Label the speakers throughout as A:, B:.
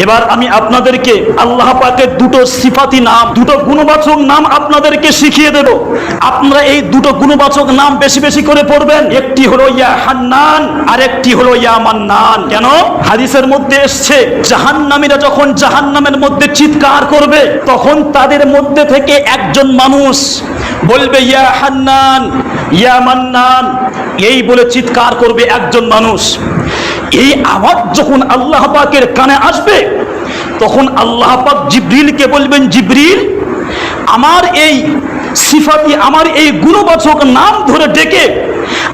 A: এবার আমি আপনাদেরকে আল্লাহ পাকের দুটো সিফাতি নাম, দুটো গুণবাচক নাম আপনাদেরকে শিখিয়ে দেব। আপনারা এই দুটো গুণবাচক নাম বেশি বেশি করে পড়বেন। একটি হলো ইয়া হান্নান, আর একটি হলো ইয়া মান্নান। কেন? হাদিসের মধ্যে এসছে জাহান্নামীরা যখন জাহান্নামের মধ্যে চিৎকার করবে, তখন তাদের মধ্যে থেকে একজন মানুষ বলবে ইয়া হান্নান ইয়া মান্নান, এই বলে চিৎকার করবে একজন মানুষ। এই আওয়াজ যখন আল্লাহ পাকের কানে আসবে, তখন আল্লাহ পাক জিবরিলকে বলবেন, জিবরিল, আমার এই সিফাতি, আমার এই গুণবাচক নাম ধরে ডেকে,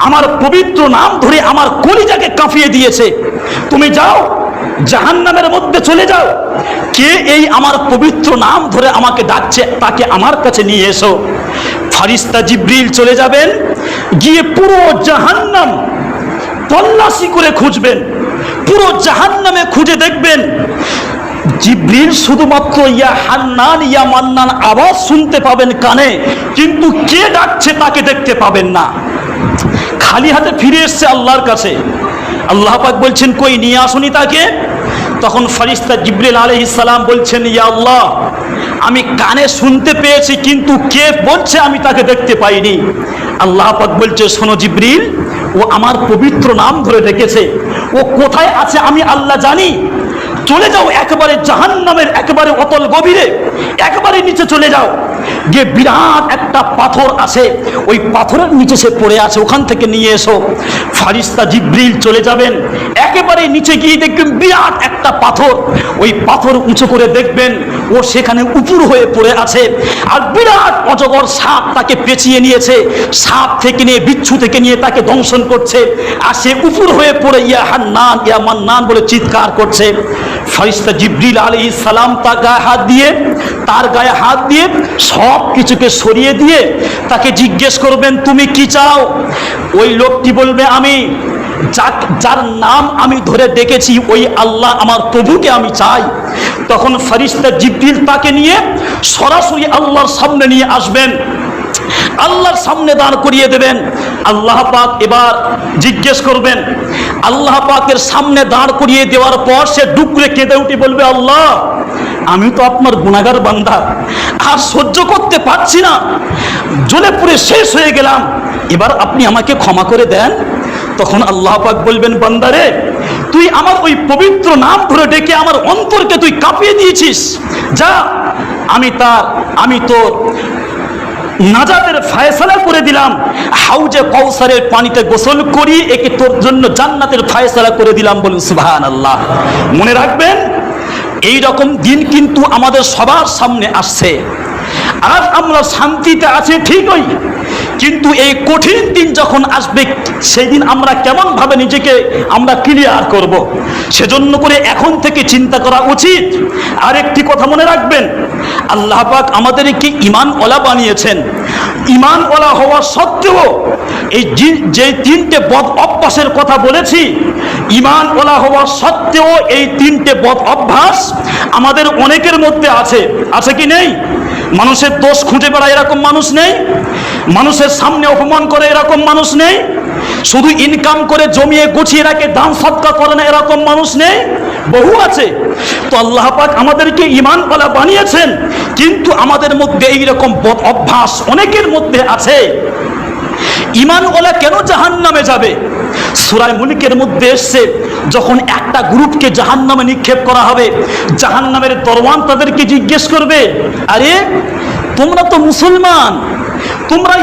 A: আমার পবিত্র নাম ধরে আমার কলিজাকে কাঁপিয়ে দিয়েছে, তুমি যাও জাহান্নামের মধ্যে চলে যাও। কে এই আমার পবিত্র নাম ধরে আমাকে ডাকছে, তাকে আমার কাছে নিয়ে এসো। ফারিস্তা জিবরিল চলে যাবেন, গিয়ে পুরো জাহান্নাম তল্লাশি করে খুঁজবেন, পুরো জাহান্নামে খুঁজে দেখবেন। জিবরিল শুধুমাত্র ইয়া হান্নান ইয়া মান্নান আওয়াজ শুনতে পাবেন কানে, কিন্তু কে ডাকছে তাকে দেখতে পাবেন না। খালি হাতে ফিরে এসছে আল্লাহর কাছে। আল্লাহ পাক বলছেন, কই নিয়ে আসুনি তাকে। তখন ফেরেশতা জিবরিল আলাইহিস সালাম বলছেন, ইয়া আল্লাহ, আমি কানে শুনতে পেয়েছি, কিন্তু কে বলছে আমি তাকে দেখতে পাইনি। আল্লাহ পাক বলছে, শোনো জিবরিল, ও আমার পবিত্র নাম ধরে ডেকেছে, ও কোথায় আছে আমি আল্লাহ জানি। চলে যাও একেবারে জাহান্নামের একেবারে অতল গভীরে, একেবারে নিচে চলে যাও, গিয়ে বিরাট একটা পাথর আছে, ওই পাথরের নিচে সে পড়ে আছে, ওখান থেকে নিয়ে এসো। ফারিস্তা জিবরিল চলে যাবেন, একেবারে নিচে গিয়ে দেখবেন বিরাট একটা পাথর, ওই পাথর উঁচু করে দেখবেন ও সেখানে উপুর হয়ে পড়ে আছে, আর বিরাট অজগর সাপ তাকে পেঁচিয়ে নিয়েছে, সাপ থেকে নিয়ে বিচ্ছু থেকে নিয়ে তাকে দংশন করছে, আর সে উপুর হয়ে পড়ে ইয়া হান্নান ইয়া মান্নান বলে চিৎকার করছে। ফেরেশতা জিবরিল আলাইহিস সালাম তার গায়ে হাত দিয়ে সব কিছুকে সরিয়ে দিয়ে তাকে জিজ্ঞেস করবেন, তুমি কি চাও? ওই লোকটি বলবে, আমি যার নাম আমি ধরে ডেকেছি ওই আল্লাহ আমার প্রভুকে আমি চাই। তখন ফেরেশতা জিবরিল তাকে নিয়ে সরাসরি আল্লাহর সামনে নিয়ে আসবেন, আল্লাহর সামনে দাঁড় করিয়ে দেবেন। আল্লাহ পাক এবার জিজ্ঞেস করবেন, আল্লাহ পাকের সামনে দাঁড় করিয়ে দেওয়ার পর সে ডুকরে কেঁদে উঠে বলবে, আল্লাহ, আমি তো আপনার গুনাহগার বান্দা, আর সহ্য করতে পারছি না, জ্বলে পুড়ে শেষ হয়ে গেলাম, এবার আপনি আমাকে ক্ষমা করে দেন। তখন আল্লাহ পাক বলবেন, বান্দারে, তুই আমার ওই পবিত্র নাম ধরে ডেকে আমার অন্তরকে তুই কাঁপিয়ে দিয়েছিস, যা, আমি তোর নাজাতের ফয়সালা করে দিলাম, হাউজে কাউসারের পানিতে গোসল করি, একে তোর জন্য জান্নাতের ফয়সালা করে দিলাম। বলুন সুবহানাল্লাহ। মনে রাখবেন, এই রকম দিন কিন্তু আমাদের সবার সামনে আসছে। আজ আমরা শান্তিতে আছি ঠিকই, কিন্তু এই কঠিন দিন যখন আসবে, সেই দিন আমরা কেমন ভাবে নিজেকে আমরা ক্লিয়ার করব, সেজন্য করে এখন থেকে চিন্তা করা উচিত। আর একটি কথা মনে রাখবেন, আল্লাহ পাক আমাদেরকে ঈমানওয়ালা বানিয়েছেন। ঈমানওয়ালা হওয়া সত্ত্বেও এই যে তিনটে বদ অভ্যাসের কথা বলেছি, ঈমানওয়ালা হওয়া সত্ত্বেও এই তিনটে বদ অভ্যাস আমাদের অনেকের মধ্যে আছে কি নেই? মানুষের দোষ খুঁজে বেড়ায় এরকম মানুষ নেই? মানুষের সামনে অপমান করে এরকম মানুষ নেই? শুধু ইনকাম করে জমিয়ে গুছিয়ে রাখে, দান সদকা করে না এরকম মানুষ নেই? বহু আছে। তো আল্লাহ পাক আমাদেরকে ঈমানওয়ালা বানিয়েছেন, কিন্তু আমাদের মধ্যে এইরকম বদ অভ্যাস অনেকের মধ্যে আছে। ঈমানওয়ালা কেন জাহান্নামে যাবে? সূরা মুলকের মধ্যে এসেছে, যখন একটা গ্রুপকে জাহান্নামে নিক্ষেপ করা হবে, জাহান্নামের দরওয়ান তাদেরকে জিজ্ঞেস করবে, আরে তোমরা তো মুসলমান, তোমরা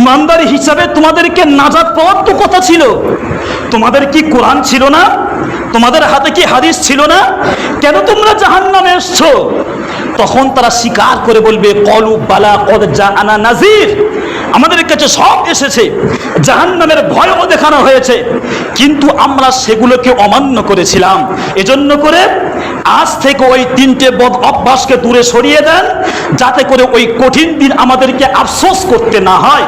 A: ইমানদার হিসাবে তোমাদেরকে নাজাত পাওয়ার তো কথা ছিল, তোমাদের কি কোরআন ছিল না? তোমাদের হাতে কি হাদিস ছিল না? কেন তোমরা জাহান্নামে এসছো? তখন তারা স্বীকার করে বলবে, ক্বালু বালা ক্বাদ জাআনা নাযীর, আমাদের কাছে সব এসেছে, জাহান্নামের ভয়ও দেখানো হয়েছে, কিন্তু আমরা সেগুলোকে অমান্য করেছিলাম। এজন্য করে আজ থেকে ওই তিনটে বদ অভ্যাসকে দূরে সরিয়ে দেন, যাতে করে ওই কঠিন দিন আমাদেরকে আফসোস করতে না হয়।